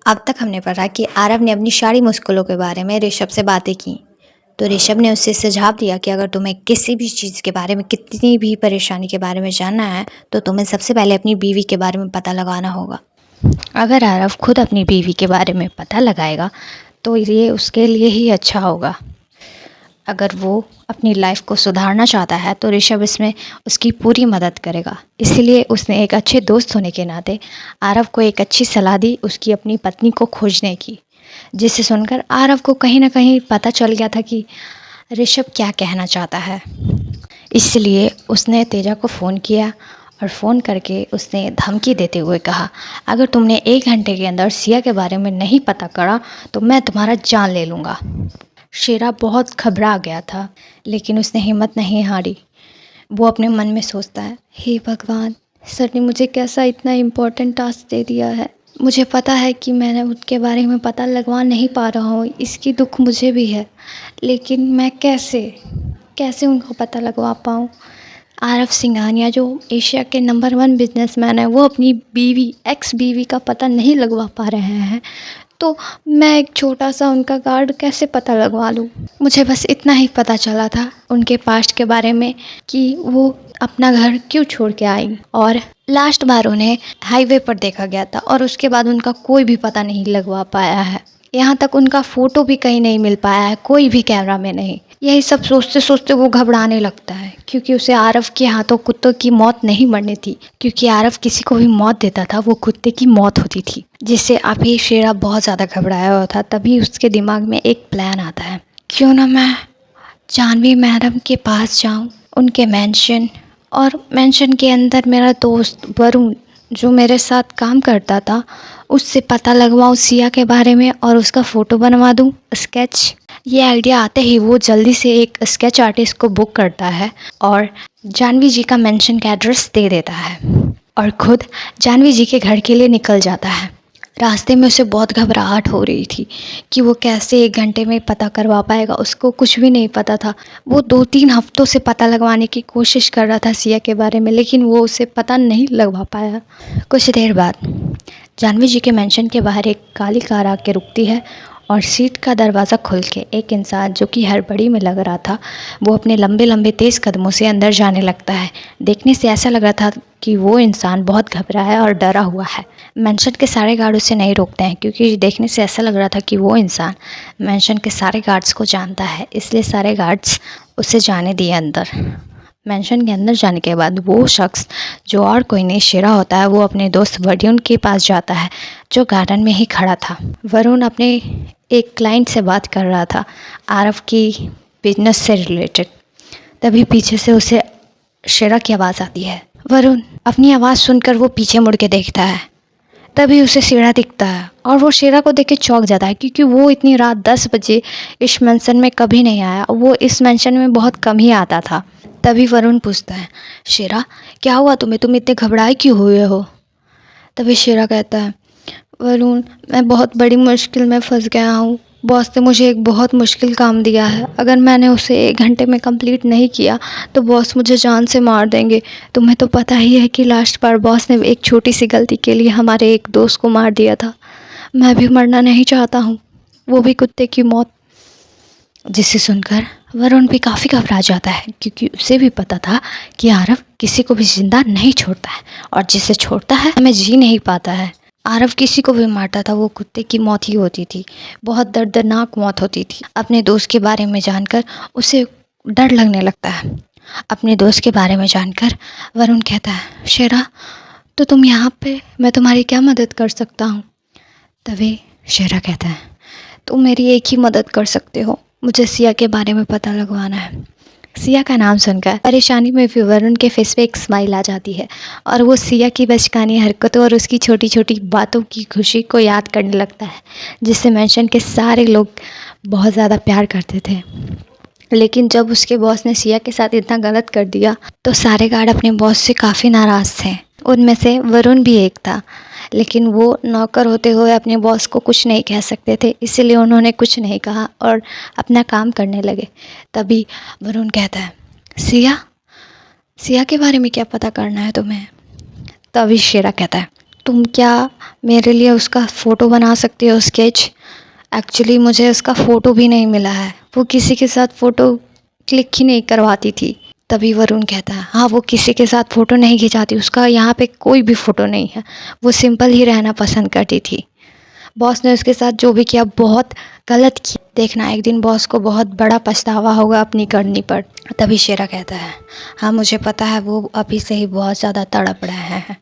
अब तक हमने पढ़ा कि आरव ने अपनी सारी मुश्किलों के बारे में ऋषभ से बातें की। तो ऋषभ ने उससे सुझाव दिया कि अगर तुम्हें किसी भी चीज़ के बारे में, कितनी भी परेशानी के बारे में जानना है, तो तुम्हें सबसे पहले अपनी बीवी के बारे में पता लगाना होगा। अगर आरव खुद अपनी बीवी के बारे में पता लगाएगा तो ये उसके लिए ही अच्छा होगा। अगर वो अपनी लाइफ को सुधारना चाहता है तो ऋषभ इसमें उसकी पूरी मदद करेगा। इसीलिए उसने एक अच्छे दोस्त होने के नाते आरव को एक अच्छी सलाह दी उसकी अपनी पत्नी को खोजने की, जिसे सुनकर आरव को कहीं ना कहीं पता चल गया था कि ऋषभ क्या कहना चाहता है। इसलिए उसने तेजा को फ़ोन किया और फ़ोन करके उसने धमकी देते हुए कहा, अगर तुमने 1 घंटे के अंदर सिया के बारे में नहीं पता करा तो मैं तुम्हारा जान ले लूँगा। शेरा बहुत घबरा गया था, लेकिन उसने हिम्मत नहीं हारी। वो अपने मन में सोचता है, हे भगवान, सर ने मुझे कैसा इतना इम्पोर्टेंट टास्क दे दिया है। मुझे पता है कि मैं उनके बारे में पता लगवा नहीं पा रहा हूँ, इसकी दुख मुझे भी है, लेकिन मैं कैसे उनको पता लगवा पाऊँ। आरव सिंघानिया जो एशिया के नंबर 1 बिजनेसमैन है, वो अपनी एक्स बीवी का पता नहीं लगवा पा रहे हैं, तो मैं एक छोटा सा उनका गार्ड कैसे पता लगवा लूँ। मुझे बस इतना ही पता चला था उनके पास्ट के बारे में कि वो अपना घर क्यों छोड़ के आई, और लास्ट बार उन्हें हाईवे पर देखा गया था और उसके बाद उनका कोई भी पता नहीं लगवा पाया है। यहाँ तक उनका फ़ोटो भी कहीं नहीं मिल पाया है, कोई भी कैमरा में नहीं। यही सब सोचते सोचते वो घबराने लगता है, क्योंकि उसे आरव के हाथों कुत्तों की मौत नहीं मरनी थी, क्योंकि आरव किसी को भी मौत देता था वो कुत्ते की मौत होती थी, जिससे अभी शेरा बहुत ज़्यादा घबराया हुआ था। तभी उसके दिमाग में एक प्लान आता है, क्यों ना मैं जानवी मैडम के पास जाऊं, उनके मेंशन, और मेंशन के अंदर मेरा दोस्त वरुण जो मेरे साथ काम करता था उससे पता लगवाऊं सिया के बारे में और उसका फ़ोटो बनवा दूं, स्केच। ये आइडिया आते ही वो जल्दी से एक स्केच आर्टिस्ट को बुक करता है और जानवी जी का मेंशन का एड्रेस दे देता है और खुद जानवी जी के घर के लिए निकल जाता है। रास्ते में उसे बहुत घबराहट हो रही थी कि वो कैसे 1 घंटे में पता करवा पाएगा, उसको कुछ भी नहीं पता था। वो 2-3 हफ्तों से पता लगवाने की कोशिश कर रहा था सिया के बारे में, लेकिन वो उसे पता नहीं लगवा पाया। कुछ देर बाद जानवी जी के मेंशन के बाहर एक काली कार आके रुकती है और सीट का दरवाज़ा खुल के एक इंसान जो कि हड़बड़ी में लग रहा था, वो अपने लंबे लंबे तेज़ कदमों से अंदर जाने लगता है। देखने से ऐसा लग रहा था कि वो इंसान बहुत घबराया और डरा हुआ है। मेंशन के सारे गार्ड उसे नहीं रोकते हैं, क्योंकि देखने से ऐसा लग रहा था कि वो इंसान मेंशन के सारे गार्ड्स को जानता है, इसलिए सारे गार्ड्स उसे जाने दिए अंदर। मेंशन के अंदर जाने के बाद वो शख्स, जो और कोई नहीं शेरा होता है, वो अपने दोस्त वरुण के पास जाता है जो गार्डन में ही खड़ा था। वरुण अपने एक क्लाइंट से बात कर रहा था आरव की बिजनेस से रिलेटेड। तभी पीछे से उसे शेरा की आवाज़ आती है। वरुण अपनी आवाज़ सुनकर वो पीछे मुड़ के देखता है, तभी उसे शेरा दिखता है और वो शेरा को देख के चौंक जाता है, क्योंकि वो इतनी रात 10 बजे इस मेंशन में कभी नहीं आया, वो इस मेंशन में बहुत कम ही आता था। तभी वरुण पूछता है, शेरा क्या हुआ तुम्हें, तुम इतने घबराए क्यों हुए हो। तभी शेरा कहता है, वरुण मैं बहुत बड़ी मुश्किल में फंस गया हूँ, बॉस ने मुझे एक बहुत मुश्किल काम दिया है, अगर मैंने उसे 1 घंटे में कंप्लीट नहीं किया तो बॉस मुझे जान से मार देंगे। तुम्हें तो पता ही है कि लास्ट बार बॉस ने एक छोटी सी गलती के लिए हमारे एक दोस्त को मार दिया था। मैं भी मरना नहीं चाहता हूँ, वो भी कुत्ते की मौत। जिसे सुनकर वरुण भी काफ़ी घबरा जाता है, क्योंकि उसे भी पता था कि आरव किसी को भी जिंदा नहीं छोड़ता है, और जिसे छोड़ता है हमें जी नहीं पाता है। आरव किसी को भी मारता था वो कुत्ते की मौत ही होती थी, बहुत दर्दनाक मौत होती थी। अपने दोस्त के बारे में जानकर उसे डर लगने लगता है। अपने दोस्त के बारे में जानकर वरुण कहता है, शेरा तो तुम यहाँ पे, मैं तुम्हारी क्या मदद कर सकता हूँ। तभी शेरा कहता है, तुम मेरी एक ही मदद कर सकते हो, मुझे सिया के बारे में पता लगवाना है। सिया का नाम सुनकर परेशानी में भी वरुण के फेस पे एक स्माइल आ जाती है और वो सिया की बचकानी हरकतों और उसकी छोटी छोटी बातों की खुशी को याद करने लगता है, जिससे मेंशन के सारे लोग बहुत ज़्यादा प्यार करते थे। लेकिन जब उसके बॉस ने सिया के साथ इतना गलत कर दिया तो सारे गार्ड अपने बॉस से काफ़ी नाराज़ थे। उनमें से वरुण भी एक था, लेकिन वो नौकर होते हुए अपने बॉस को कुछ नहीं कह सकते थे, इसीलिए उन्होंने कुछ नहीं कहा और अपना काम करने लगे। तभी वरुण कहता है, सिया सिया के बारे में क्या पता करना है तुम्हें। तभी शेरा कहता है, तुम क्या मेरे लिए उसका फ़ोटो बना सकती हो, स्केच? एक्चुअली मुझे उसका फ़ोटो भी नहीं मिला है, वो किसी के साथ फ़ोटो क्लिक ही नहीं करवाती थी। तभी वरुण कहता है, हाँ वो किसी के साथ फ़ोटो नहीं खिंचाती, उसका यहाँ पे कोई भी फ़ोटो नहीं है, वो सिंपल ही रहना पसंद करती थी। बॉस ने उसके साथ जो भी किया बहुत गलत किया, देखना एक दिन बॉस को बहुत बड़ा पछतावा होगा अपनी करनी पर। तभी शेरा कहता है, हाँ मुझे पता है वो अभी से ही बहुत ज़्यादा तड़प रहे हैं,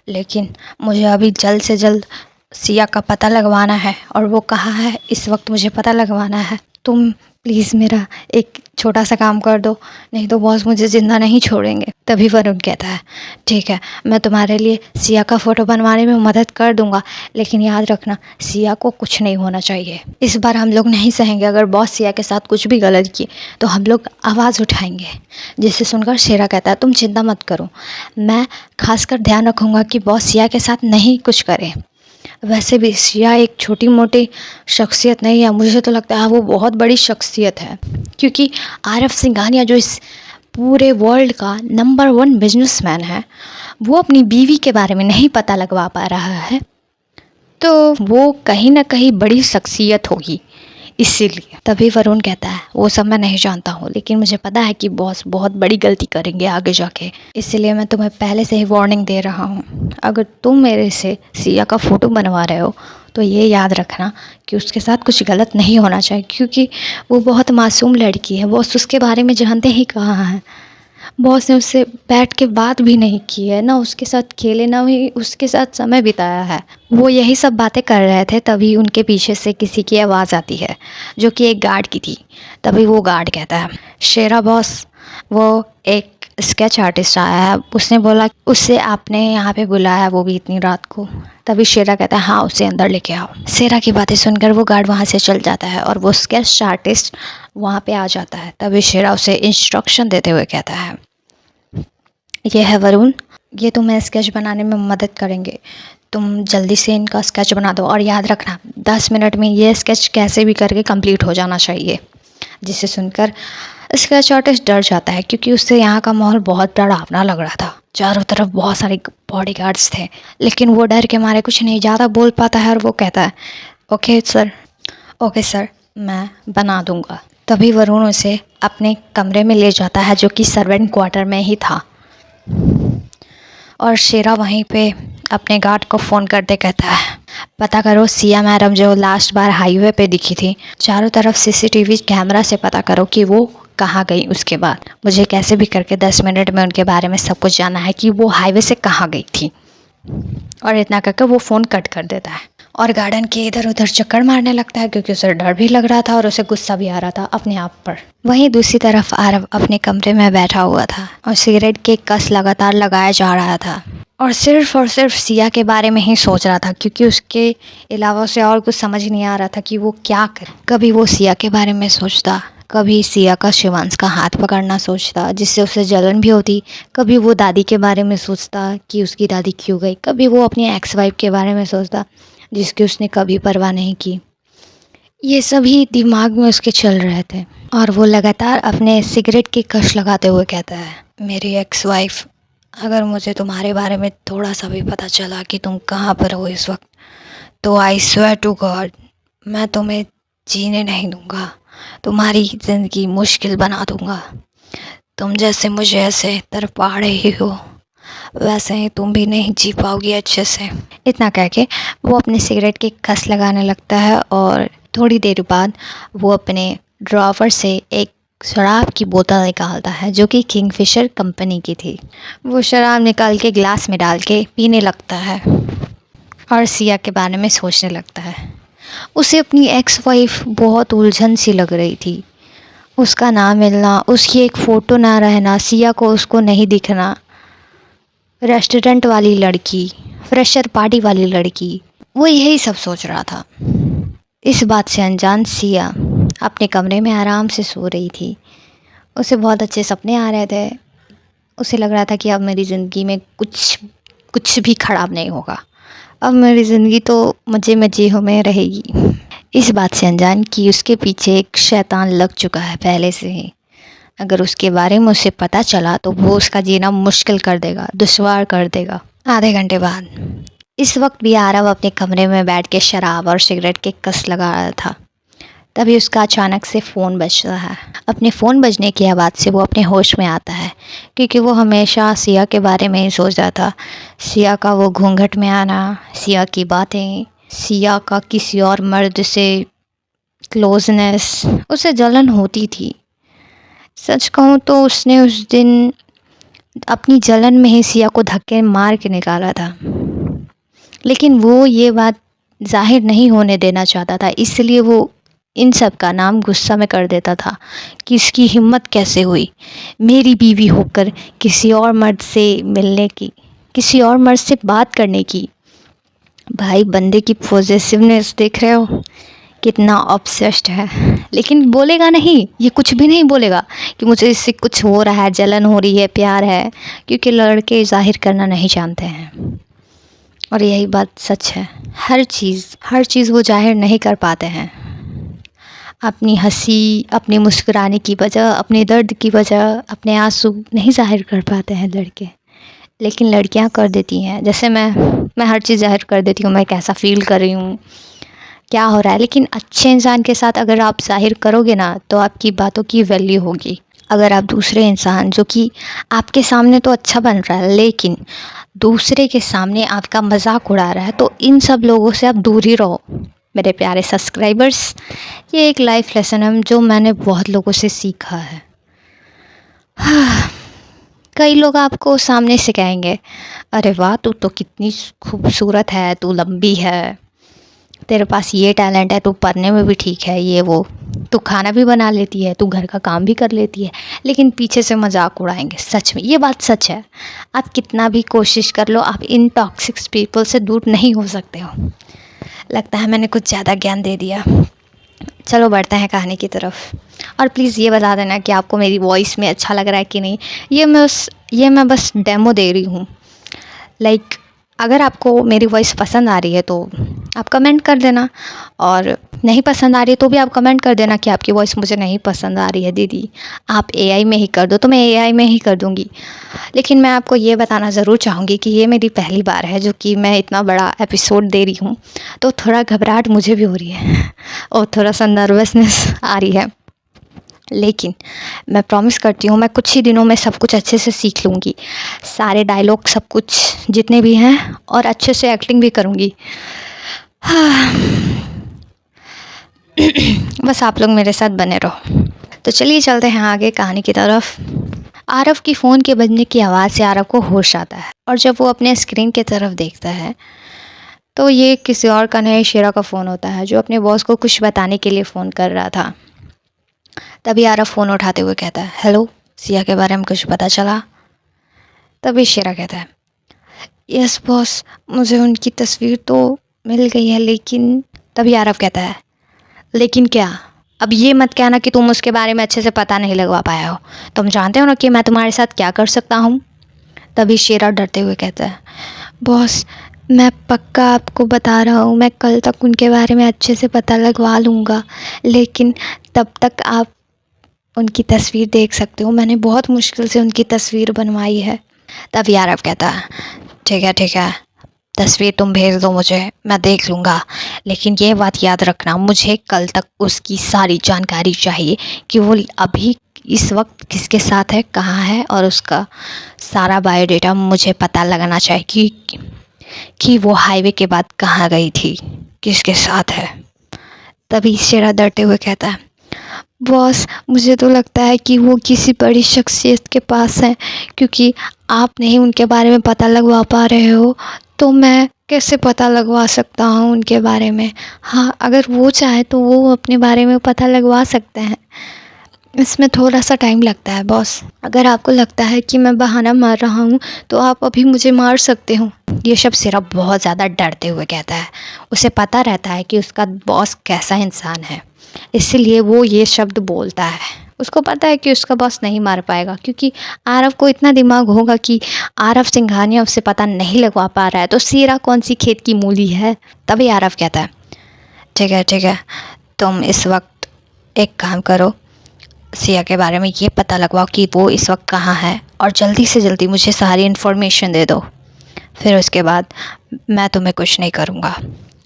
लेकिन मुझे अभी जल्द से जल्द सिया का पता लगवाना है, और वो कहाँ है इस वक्त मुझे पता लगवाना है। तुम प्लीज़ मेरा एक छोटा सा काम कर दो, नहीं तो बॉस मुझे ज़िंदा नहीं छोड़ेंगे। तभी वरुण कहता है, ठीक है मैं तुम्हारे लिए सिया का फ़ोटो बनवाने में मदद कर दूंगा, लेकिन याद रखना सिया को कुछ नहीं होना चाहिए। इस बार हम लोग नहीं सहेंगे, अगर बॉस सिया के साथ कुछ भी गलत किए तो हम लोग आवाज़ उठाएंगे। जिसे सुनकर शेरा कहता है, तुम चिंता मत करो, मैं खासकर ध्यान रखूँगा कि बॉस सिया के साथ नहीं कुछ करें। वैसे भी सिया एक छोटी मोटी शख्सियत नहीं है, मुझे तो लगता है वो बहुत बड़ी शख्सियत है, क्योंकि आरफ सिंघानिया जो इस पूरे वर्ल्ड का नंबर 1 बिजनेसमैन है, वो अपनी बीवी के बारे में नहीं पता लगवा पा रहा है, तो वो कहीं ना कहीं बड़ी शख्सियत होगी इसीलिए। तभी वरुण कहता है, वो सब मैं नहीं जानता हूँ, लेकिन मुझे पता है कि बॉस बहुत बड़ी गलती करेंगे आगे जाके, इसलिए मैं तुम्हें पहले से ही वार्निंग दे रहा हूँ। अगर तुम मेरे से सिया का फ़ोटो बनवा रहे हो तो ये याद रखना कि उसके साथ कुछ गलत नहीं होना चाहिए, क्योंकि वो बहुत मासूम लड़की है, बॉस उसके बारे में जानते ही कहाँ हैं। बॉस ने उससे बैठ के बात भी नहीं की है, ना उसके साथ खेले, ना ही उसके साथ समय बिताया है। वो यही सब बातें कर रहे थे, तभी उनके पीछे से किसी की आवाज़ आती है, जो कि एक गार्ड की थी। तभी वो गार्ड कहता है, शेरा बॉस, वो एक स्केच आर्टिस्ट आया है, उसने बोला उससे आपने यहाँ पे बुलाया, वो भी इतनी रात को। तभी शेरा कहता है, हाँ उसे अंदर लेके आओ। शेरा की बातें सुनकर वो गार्ड वहाँ से चल जाता है और वो स्केच आर्टिस्ट वहाँ पे आ जाता है। तभी शेरा उसे इंस्ट्रक्शन देते हुए कहता है, ये है वरुण, ये तुम्हें स्केच बनाने में मदद करेंगे, तुम जल्दी से इनका स्केच बना दो, और याद रखना 10 मिनट में ये स्केच कैसे भी करके कंप्लीट हो जाना चाहिए। जिसे सुनकर स्केच आर्टिस्ट डर जाता है, क्योंकि उससे यहाँ का माहौल बहुत डरावना लग रहा था। चारों तरफ बहुत सारे बॉडीगार्ड्स थे, लेकिन वो डर के मारे कुछ नहीं ज़्यादा बोल पाता है, और वो कहता है, ओके सर मैं बना दूँगा। तभी वरुण उसे अपने कमरे में ले जाता है, जो कि सर्वेंट क्वार्टर में ही था, और शेरा वहीं पे अपने गार्ड को फ़ोन करते कहता है, पता करो सिया मैडम जो लास्ट बार हाईवे पे दिखी थी, चारों तरफ सीसीटीवी कैमरा से पता करो कि वो कहाँ गई। उसके बाद मुझे कैसे भी करके 10 मिनट में उनके बारे में सब कुछ जानना है कि वो हाईवे से कहाँ गई थी। और इतना करके वो फ़ोन कट कर देता है और गार्डन के इधर उधर चक्कर मारने लगता है, क्योंकि उसे डर भी लग रहा था और उसे गुस्सा भी आ रहा था अपने आप पर। वहीं दूसरी तरफ आरव अपने कमरे में बैठा हुआ था और सिगरेट के कस लगातार लगाया जा रहा था, और सिर्फ सिया के बारे में ही सोच रहा था, क्योंकि उसके अलावा उसे और कुछ समझ नहीं आ रहा था कि वो क्या करे। कभी वो सिया के बारे में सोचता, कभी सिया का शिवांश का हाथ पकड़ना सोचता जिससे उसे जलन भी होती, कभी वो दादी के बारे में सोचता कि उसकी दादी क्यों गई, कभी वो अपनी एक्स वाइफ के बारे में सोचता जिसकी उसने कभी परवाह नहीं की। ये सभी दिमाग में उसके चल रहे थे, और वो लगातार अपने सिगरेट की कश लगाते हुए कहता है, मेरी एक्स वाइफ, अगर मुझे तुम्हारे बारे में थोड़ा सा भी पता चला कि तुम कहाँ पर हो इस वक्त, तो आई स्वेयर टू गॉड मैं तुम्हें जीने नहीं दूंगा, तुम्हारी ज़िंदगी मुश्किल बना दूंगा। तुम जैसे मुझे ऐसे तड़पा रही हो, वैसे ही तुम भी नहीं जी पाओगी अच्छे से। इतना कह के वो अपने सिगरेट की कस लगाने लगता है, और थोड़ी देर बाद वो अपने ड्रॉवर से एक शराब की बोतल निकालता है, जो कि किंगफिशर कंपनी की थी। वो शराब निकाल के गिलास में डाल के पीने लगता है और सिया के बारे में सोचने लगता है। उसे अपनी एक्स वाइफ बहुत उलझन सी लग रही थी, उसका ना मिलना, उसकी एक फ़ोटो ना रहना, सिया को उसको नहीं दिखना, रेस्टोरेंट वाली लड़की, फ्रेशर पार्टी वाली लड़की, वो यही सब सोच रहा था। इस बात से अनजान सिया अपने कमरे में आराम से सो रही थी। उसे बहुत अच्छे सपने आ रहे थे, उसे लग रहा था कि अब मेरी ज़िंदगी में कुछ भी ख़राब नहीं होगा, अब मेरी ज़िंदगी तो मज़े मज़े में रहेगी। इस बात से अनजान कि उसके पीछे एक शैतान लग चुका है पहले से ही। अगर उसके बारे में उसे पता चला तो वो उसका जीना मुश्किल कर देगा, दुश्वार कर देगा। आधे घंटे बाद इस वक्त भी आरव अपने कमरे में बैठ के शराब और सिगरेट के कस लगा रहा था। तभी उसका अचानक से फ़ोन बजता है। अपने फ़ोन बजने की आवाज़ से वो अपने होश में आता है, क्योंकि वो हमेशा सिया के बारे में ही सोचता था। सिया का वो घूंघट में आना, सिया की बातें, सिया का किसी और मर्द से क्लोजनेस, उसे जलन होती थी। सच कहूँ तो उसने उस दिन अपनी जलन में ही सिया को धक्के मार के निकाला था, लेकिन वो ये बात ज़ाहिर नहीं होने देना चाहता था। इसलिए वो इन सब का नाम गुस्सा में कर देता था कि इसकी हिम्मत कैसे हुई मेरी बीवी होकर किसी और मर्द से मिलने की, किसी और मर्द से बात करने की। भाई बंदे की पॉजेसिवनेस देख रहे हो, कितना ऑब्सेस्ड है। लेकिन बोलेगा नहीं, ये कुछ भी नहीं बोलेगा कि मुझे इससे कुछ हो रहा है, जलन हो रही है, प्यार है, क्योंकि लड़के जाहिर करना नहीं जानते हैं। और यही बात सच है। हर चीज़ वो जाहिर नहीं कर पाते हैं। अपनी हंसी, अपनी मुस्कुराने की वजह, अपने दर्द की वजह, अपने आंसू नहीं जाहिर कर पाते हैं लड़के, लेकिन लड़कियां कर देती हैं। जैसे मैं हर चीज़ जाहिर कर देती हूँ, मैं कैसा फ़ील कर रही हूँ, क्या हो रहा है। लेकिन अच्छे इंसान के साथ अगर आप ज़ाहिर करोगे ना, तो आपकी बातों की वैल्यू होगी। अगर आप दूसरे इंसान जो कि आपके सामने तो अच्छा बन रहा है, लेकिन दूसरे के सामने आपका मजाक उड़ा रहा है, तो इन सब लोगों से आप दूर ही रहो। मेरे प्यारे सब्सक्राइबर्स, ये एक लाइफ लेसन है जो मैंने बहुत लोगों से सीखा है। कई लोग आपको सामने से कहेंगे, अरे वाह तू तो कितनी खूबसूरत है, तू लंबी है, तेरे पास ये टैलेंट है, तू पढ़ने में भी ठीक है, ये वो, तू खाना भी बना लेती है, तू घर का काम भी कर लेती है। लेकिन पीछे से मजाक उड़ाएंगे। सच में ये बात सच है। आप कितना भी कोशिश कर लो, आप इन टॉक्सिक पीपल से दूर नहीं हो सकते हो। लगता है मैंने कुछ ज़्यादा ज्ञान दे दिया। चलो बढ़ते हैं कहानी की तरफ। और प्लीज़ ये बता देना कि आपको मेरी वॉइस में अच्छा लग रहा है कि नहीं। ये मैं बस डेमो दे रही हूँ। लाइक अगर आपको मेरी वॉइस पसंद आ रही है तो आप कमेंट कर देना, और नहीं पसंद आ रही है तो भी आप कमेंट कर देना कि आपकी वॉइस मुझे नहीं पसंद आ रही है दीदी, आप एआई में ही कर दो, तो मैं एआई में ही कर दूँगी। लेकिन मैं आपको ये बताना ज़रूर चाहूँगी कि ये मेरी पहली बार है जो कि मैं इतना बड़ा एपिसोड दे रही हूँ, तो थोड़ा घबराहट मुझे भी हो रही है और थोड़ा सा नर्वसनेस आ रही है। लेकिन मैं प्रॉमिस करती हूँ, मैं कुछ ही दिनों में सब कुछ अच्छे से सीख लूँगी, सारे डायलॉग सब कुछ जितने भी हैं, और अच्छे से एक्टिंग भी करूँगी। बस आप लोग मेरे साथ बने रहो। तो चलिए चलते हैं आगे कहानी की तरफ। आरव की फ़ोन के बजने की आवाज़ से आरव को होश आता है, और जब वो अपने स्क्रीन की तरफ देखता है तो ये किसी और का नहीं, शेरा का फ़ोन होता है, जो अपने बॉस को कुछ बताने के लिए फ़ोन कर रहा था। तभी आरव फ़ोन उठाते हुए कहता है, हेलो, सिया के बारे में कुछ पता चला? तभी शेरा कहता है, यस बॉस, मुझे उनकी तस्वीर तो मिल गई है, लेकिन। तभी आरव कहता है, लेकिन क्या? अब ये मत कहना कि तुम उसके बारे में अच्छे से पता नहीं लगवा पाया हो। तुम जानते हो ना कि मैं तुम्हारे साथ क्या कर सकता हूँ। तभी शेरा डरते हुए कहता है, बॉस, मैं पक्का आपको बता रहा हूँ, मैं कल तक उनके बारे में अच्छे से पता लगवा लूँगा, लेकिन तब तक आप उनकी तस्वीर देख सकते हो। मैंने बहुत मुश्किल से उनकी तस्वीर बनवाई है। तभी आरव कहता है, ठीक है, तस्वीर तुम भेज दो मुझे, मैं देख लूँगा, लेकिन ये बात याद रखना, मुझे कल तक उसकी सारी जानकारी चाहिए कि वो अभी इस वक्त किसके साथ है, कहाँ है, और उसका सारा बायोडेटा मुझे पता लगना चाहिए कि वो हाईवे के बाद कहाँ गई थी, किसके साथ है। तभी शेरा डरते हुए कहता है, बॉस, मुझे तो लगता है कि वो किसी बड़ी शख्सियत के पास है, क्योंकि आप नहीं उनके बारे में पता लगवा पा रहे हो, तो मैं कैसे पता लगवा सकता हूँ उनके बारे में। हाँ, अगर वो चाहे तो वो अपने बारे में पता लगवा सकते हैं। इसमें थोड़ा सा टाइम लगता है बॉस। अगर आपको लगता है कि मैं बहाना मार रहा हूँ तो आप अभी मुझे मार सकते हो। ये सब शेरा बहुत ज़्यादा डरते हुए कहता है। उसे पता रहता है कि उसका बॉस कैसा इंसान है, इसलिए वो ये शब्द बोलता है। उसको पता है कि उसका बॉस नहीं मार पाएगा, क्योंकि आरव को इतना दिमाग होगा कि आरव सिंघानिया उससे पता नहीं लगवा पा रहा है, तो शेरा कौन सी खेत की मूली है। तभी आरव कहता है, ठीक है, तुम इस वक्त एक काम करो, सिया के बारे में ये पता लगवाओ कि वो इस वक्त कहाँ है, और जल्दी से जल्दी मुझे सारी इन्फॉर्मेशन दे दो। फिर उसके बाद मैं तुम्हें कुछ नहीं करूँगा।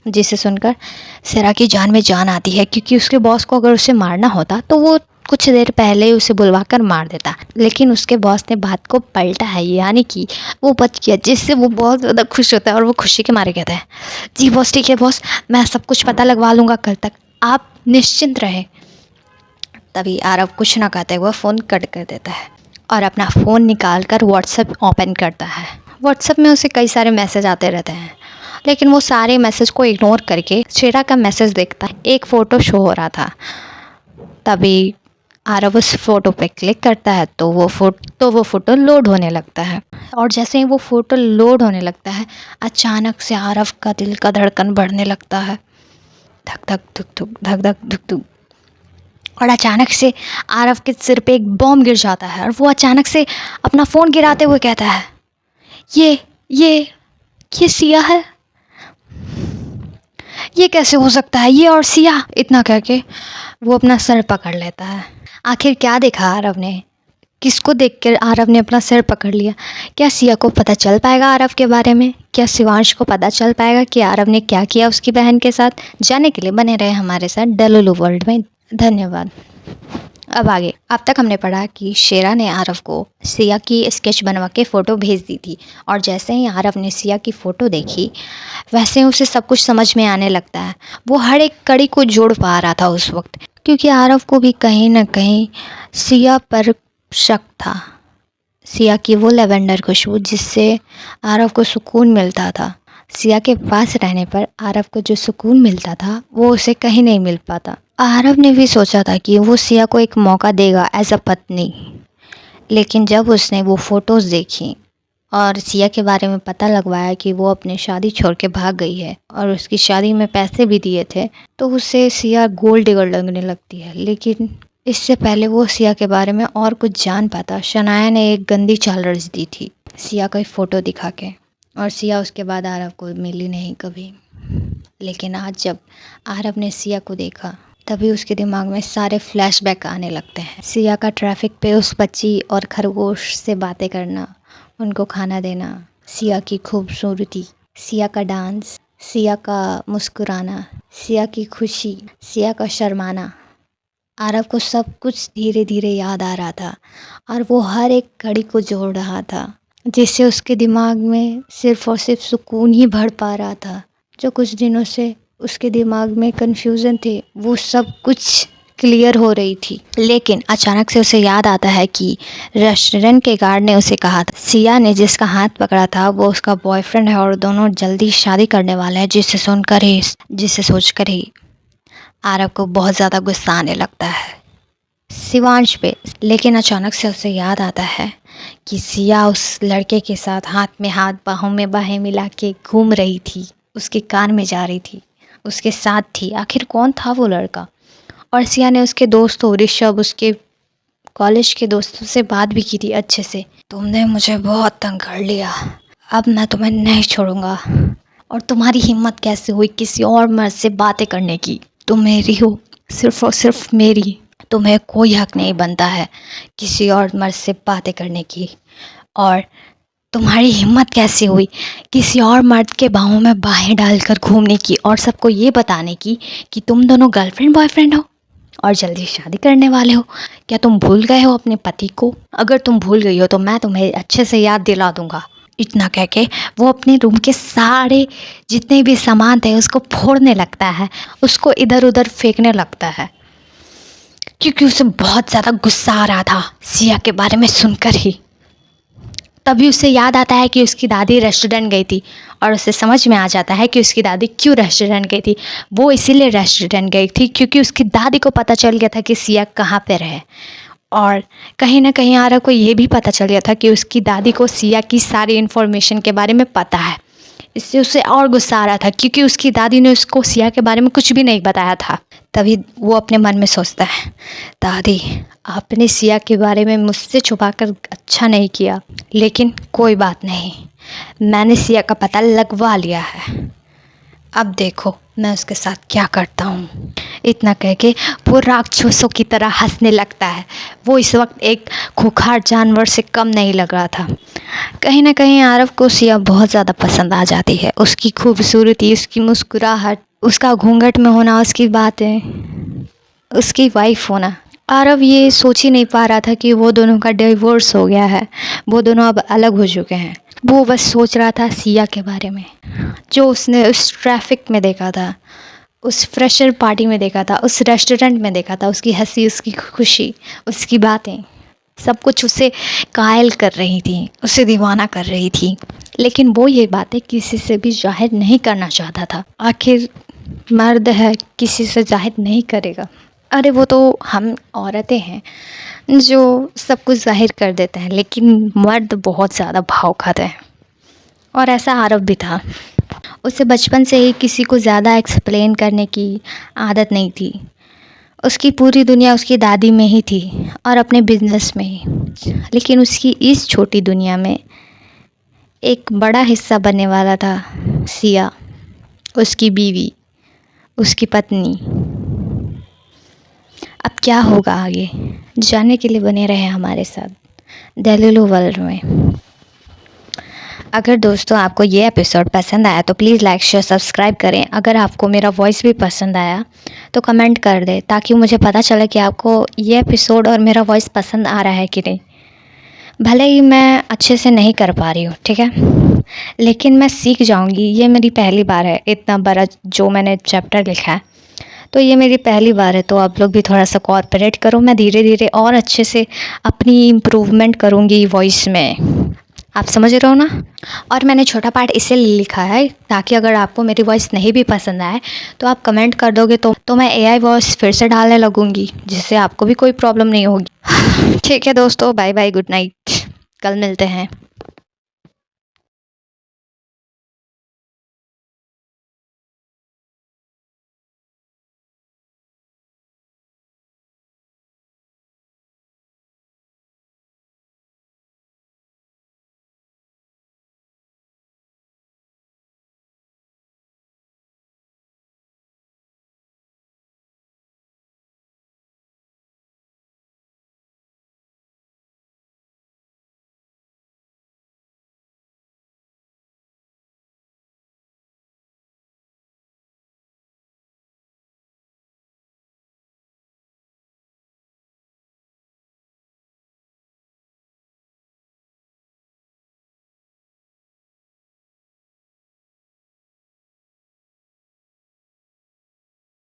जिसे सुनकर सिरा की जान में जान आती है, क्योंकि उसके बॉस को अगर उसे मारना होता तो वो कुछ देर पहले ही उसे बुलवाकर मार देता, लेकिन उसके बॉस ने बात को पलटा है, यानी कि वो बच गया, जिससे वो बहुत ज़्यादा खुश होता है और वो खुशी के मारे कहता है, जी बॉस ठीक है बॉस, मैं सब कुछ पता लगवा लूँगा कल तक, आप निश्चिंत रहें। तभी आरव कुछ ना कहते हुए फ़ोन कट कर देता है और अपना फ़ोन निकाल कर व्हाट्सएप ओपन करता है। व्हाट्सएप में उसे कई सारे मैसेज आते रहते हैं, लेकिन वो सारे मैसेज को इग्नोर करके शेरा का मैसेज देखता है। एक फ़ोटो शो हो रहा था। तभी आरव उस फ़ोटो पे क्लिक करता है तो वो फ़ोटो लोड होने लगता है, और जैसे ही वो फ़ोटो लोड होने लगता है, अचानक से आरव का दिल का धड़कन बढ़ने लगता है, धक धक धुक धुक धक धक धुक धुक। और अचानक से आरव के सिर पे एक बॉम्ब गिर जाता है और वो अचानक से अपना फ़ोन गिराते हुए कहता है, ये सिया है, ये कैसे हो सकता है, ये और सिया। इतना कह के वो अपना सर पकड़ लेता है। आखिर क्या देखा आरव ने, किसको देखकर आरव ने अपना सिर पकड़ लिया? क्या सिया को पता चल पाएगा आरव के बारे में? क्या शिवांश को पता चल पाएगा कि आरव ने क्या किया उसकी बहन के साथ? जानने के लिए बने रहे हमारे साथ डेलुलु वर्ल्ड में। धन्यवाद। अब आगे, अब तक हमने पढ़ा कि शेरा ने आरव को सिया की स्केच बनवा के फ़ोटो भेज दी थी, और जैसे ही आरव ने सिया की फ़ोटो देखी वैसे ही उसे सब कुछ समझ में आने लगता है। वो हर एक कड़ी को जोड़ पा रहा था उस वक्त, क्योंकि आरव को भी कहीं ना कहीं सिया पर शक था। सिया की वो लेवेंडर खुशबू जिससे आरव को सुकून मिलता था, सिया के पास रहने पर आरव को जो सुकून मिलता था वो उसे कहीं नहीं मिल पाता। आरव ने भी सोचा था कि वो सिया को एक मौका देगा एज अ पत्नी, लेकिन जब उसने वो फ़ोटोज़ देखी और सिया के बारे में पता लगवाया कि वो अपनी शादी छोड़ के भाग गई है और उसकी शादी में पैसे भी दिए थे, तो उसे सिया गोल्ड डिगर लगने लगती है। लेकिन इससे पहले वो सिया के बारे में और कुछ जान पाता, शनाया ने एक गंदी चाल रच दी थी सिया का फ़ोटो दिखा के, और सिया उसके बाद आरव को मिली नहीं कभी। लेकिन आज जब आरव ने सिया को देखा तभी उसके दिमाग में सारे फ्लैशबैक आने लगते हैं। सिया का ट्रैफिक पे उस बच्ची और खरगोश से बातें करना, उनको खाना देना, सिया की खूबसूरती, सिया का डांस, सिया का मुस्कुराना, सिया की खुशी, सिया का शर्माना। आरव को सब कुछ धीरे धीरे याद आ रहा था और वो हर एक कड़ी को जोड़ रहा था, जिससे उसके दिमाग में सिर्फ़ और सिर्फ सुकून ही भर पा रहा था। जो कुछ दिनों से उसके दिमाग में कन्फ्यूज़न थे वो सब कुछ क्लियर हो रही थी। लेकिन अचानक से उसे याद आता है कि रेस्टोरेंट के गार्ड ने उसे कहा था सिया ने जिसका हाथ पकड़ा था वो उसका बॉयफ्रेंड है और दोनों जल्दी शादी करने वाले हैं, जिसे सोचकर ही आरव को बहुत ज़्यादा गुस्सा आने लगता है शिवांश पे। लेकिन अचानक से उसे याद आता है कि सिया उस लड़के के साथ हाथ में हाथ बाहों में बाहें मिला के घूम रही थी, उसके कार में जा रही थी, उसके साथ थी। आखिर कौन था वो लड़का? और सिया ने उसके दोस्तों ऋषभ, उसके कॉलेज के दोस्तों से बात भी की थी अच्छे से। तुमने मुझे बहुत तंग कर लिया, अब मैं तुम्हें नहीं छोड़ूंगा। और तुम्हारी हिम्मत कैसे हुई किसी और मर्द से बातें करने की? तुम मेरी हो, सिर्फ़ और सिर्फ मेरी। तुम्हें कोई हक नहीं बनता है किसी और मर्द से बातें करने की। और तुम्हारी हिम्मत कैसे हुई किसी और मर्द के बाहों में बाहें डालकर घूमने की और सबको ये बताने की कि तुम दोनों गर्लफ्रेंड बॉयफ्रेंड हो और जल्दी शादी करने वाले हो? क्या तुम भूल गए हो अपने पति को? अगर तुम भूल गई हो तो मैं तुम्हें अच्छे से याद दिला दूंगा। इतना कह के वो अपने रूम के सारे जितने भी सामान थे उसको फोड़ने लगता है, उसको इधर उधर फेंकने लगता है, क्योंकि उसे बहुत ज़्यादा गुस्सा आ रहा था सिया के बारे में सुनकर ही। तभी उसे याद आता है कि उसकी दादी रेस्टोरेंट गई थी और उसे समझ में आ जाता है कि उसकी दादी क्यों रेस्टोरेंट गई थी। वो इसीलिए रेस्टोरेंट गई थी क्योंकि उसकी दादी को पता चल गया था कि सिया कहाँ पे रहे, और कहीं ना कहीं आरव को ये भी पता चल गया था कि उसकी दादी को सिया की सारी इन्फॉर्मेशन के बारे में पता है। इससे उसे और गुस्सा आ रहा था क्योंकि उसकी दादी ने उसको सिया के बारे में कुछ भी नहीं बताया था। तभी वो अपने मन में सोचता है, दादी आपने सिया के बारे में मुझसे छुपाकर अच्छा नहीं किया, लेकिन कोई बात नहीं, मैंने सिया का पता लगवा लिया है। अब देखो मैं उसके साथ क्या करता हूँ। इतना कह के वो राक्षसों की तरह हंसने लगता है। वो इस वक्त एक खूंखार जानवर से कम नहीं लग रहा था। कहीं ना कहीं आरव को सिया बहुत ज़्यादा पसंद आ जाती है। उसकी खूबसूरती, उसकी मुस्कुराहट, उसका घूंघट में होना, उसकी बातें, उसकी वाइफ होना। आरव ये सोच ही नहीं पा रहा था कि वो दोनों का डिवोर्स हो गया है, वो दोनों अब अलग हो चुके हैं। वो बस सोच रहा था सिया के बारे में, जो उसने उस ट्रैफिक में देखा था, उस फ्रेशर पार्टी में देखा था, उस रेस्टोरेंट में देखा था। उसकी हंसी, उसकी खुशी, उसकी बातें, सब कुछ उसे कायल कर रही थी, उसे दीवाना कर रही थी। लेकिन वो ये बातें किसी से भी जाहिर नहीं करना चाहता था। आखिर मर्द है, किसी से जाहिर नहीं करेगा। अरे वो तो हम औरतें हैं जो सब कुछ ज़ाहिर कर देते हैं, लेकिन मर्द बहुत ज़्यादा भाव खाते हैं। और ऐसा आरव भी था। उसे बचपन से ही किसी को ज़्यादा एक्सप्लेन करने की आदत नहीं थी। उसकी पूरी दुनिया उसकी दादी में ही थी और अपने बिजनेस में ही। लेकिन उसकी इस छोटी दुनिया में एक बड़ा हिस्सा बनने वाला था सिया, उसकी बीवी, उसकी पत्नी। अब क्या होगा आगे, जानने के लिए बने रहे हमारे साथ डेलुलु वर्ल्ड में। अगर दोस्तों आपको ये एपिसोड पसंद आया तो प्लीज़ लाइक शेयर सब्सक्राइब करें। अगर आपको मेरा वॉइस भी पसंद आया तो कमेंट कर दें, ताकि मुझे पता चले कि आपको ये एपिसोड और मेरा वॉइस पसंद आ रहा है कि नहीं। भले ही मैं अच्छे से नहीं कर पा रही हूँ, ठीक है, लेकिन मैं सीख जाऊँगी। ये मेरी पहली बार है, इतना बड़ा जो मैंने चैप्टर लिखा है, तो ये मेरी पहली बार है। तो आप लोग भी थोड़ा सा कोऑपरेट करो। मैं धीरे धीरे और अच्छे से अपनी इम्प्रूवमेंट करूँगी वॉइस में। आप समझ रहे हो ना। और मैंने छोटा पार्ट इसलिए लिखा है ताकि अगर आपको मेरी वॉइस नहीं भी पसंद आए तो आप कमेंट कर दोगे तो मैं एआई वॉइस फिर से डालने लगूंगी, जिससे आपको भी कोई प्रॉब्लम नहीं होगी। ठीक है दोस्तों, बाय बाय, गुड नाइट, कल मिलते हैं।